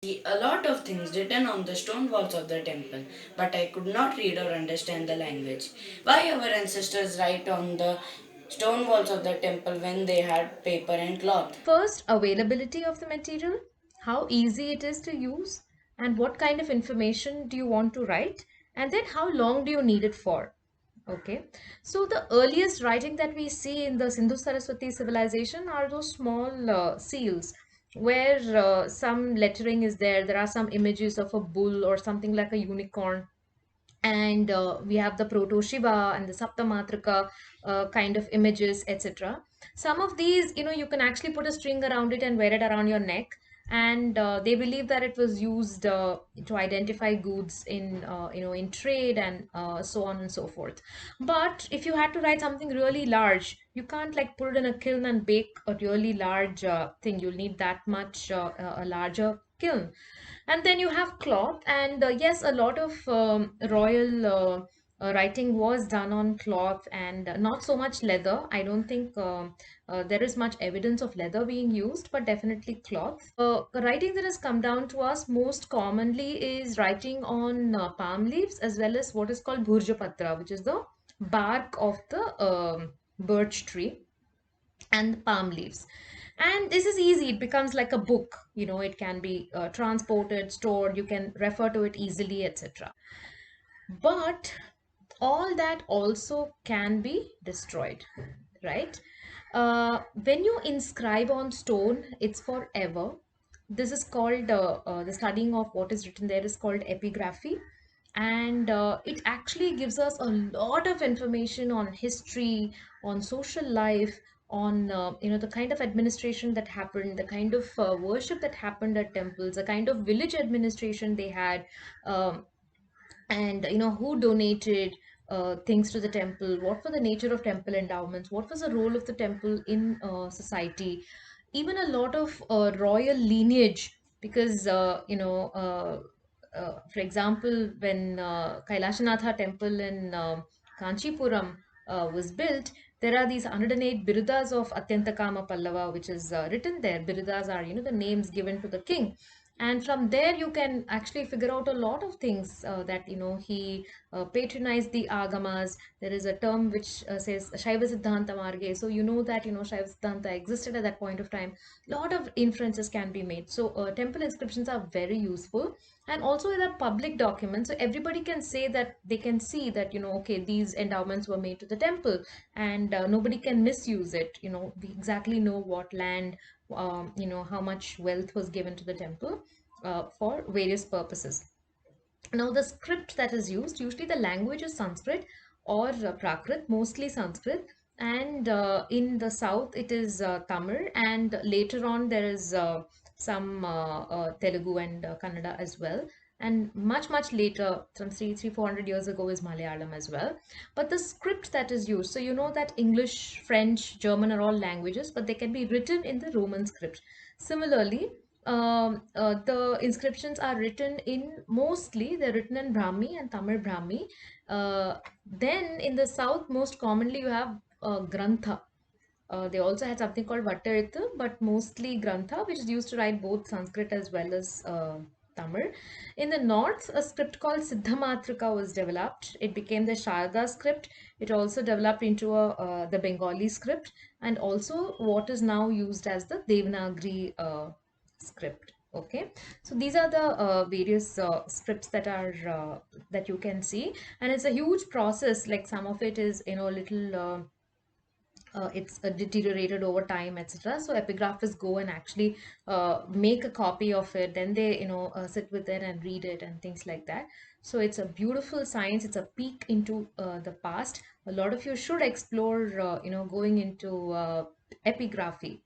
See a lot of things written on the stone walls of the temple, but I could not read or understand the language. Why our ancestors write on the stone walls of the temple when they had paper and cloth? First, availability of the material, how easy it is to use, and what kind of information do you want to write, and then how long do you need it for. Okay, so the earliest writing that we see in the Sindhu Saraswati civilization are those small seals where some lettering is there. There are some images of a bull or something like a unicorn, and we have the proto Shiva and the Saptamatrika kind of images, etc. Some of these, you can actually put a string around it and wear it around your neck. And they believe that it was used to identify goods in trade and so on and so forth. But if you had to write something really large, you can't like put it in a kiln and bake a really large thing. You'll need that much a larger kiln. And then you have cloth, and yes, a lot of royal writing was done on cloth, and not so much leather. I don't think there is much evidence of leather being used, but definitely cloth. Writing that has come down to us most commonly is writing on palm leaves, as well as what is called bhurjapatra, which is the bark of the birch tree and the palm leaves. And this is easy, it becomes like a book. It can be transported, stored, you can refer to it easily, etc. But all that also can be destroyed, right? When you inscribe on stone, it's forever. This is called the studying of what is written there is called epigraphy. And it actually gives us a lot of information on history, on social life, on the kind of administration that happened, the kind of worship that happened at temples, the kind of village administration they had, um, and who donated things to the temple, what were the nature of temple endowments, what was the role of the temple in society, even a lot of royal lineage. Because for example, when Kailashanatha temple in Kanchipuram was built, there are these 108 Biridas of Atyantakama Pallava, which is written there. Biridas are, the names given to the king. And from there, you can actually figure out a lot of things that, he patronized the Agamas. There is a term which says Shaiva Siddhanta Marge. So, you know that, Shaiva Siddhanta existed at that point of time. A lot of inferences can be made. So, temple inscriptions are very useful, and also in a public document, so everybody can say that they can see that, okay, these endowments were made to the temple, and nobody can misuse it. We exactly know what land, how much wealth was given to the temple for various purposes. Now, the script that is used, usually the language is Sanskrit or Prakrit, mostly Sanskrit. And in the south, it is Tamil. And later on, there is some Telugu and Kannada as well. And much, much later, some 400 years ago, is Malayalam as well. But the script that is used, so you know that English, French, German are all languages, but they can be written in the Roman script. Similarly, the inscriptions are written in, mostly they're written in Brahmi and Tamil Brahmi. Then in the south, most commonly you have Grantha. They also had something called Vattarithhu, but mostly Grantha, which is used to write both Sanskrit as well as Tamil. In the north, a script called Siddhamatrika was developed. It became the Sharda script. It also developed into the Bengali script, and also what is now used as the Devanagari script. Okay, so these are the various scripts that are that you can see, and it's a huge process. Like some of it is little. It's deteriorated over time, etc. So epigraphists go and actually make a copy of it, then they sit with it and read it and things like that. So it's a beautiful science, it's a peek into the past. A lot of you should explore going into epigraphy.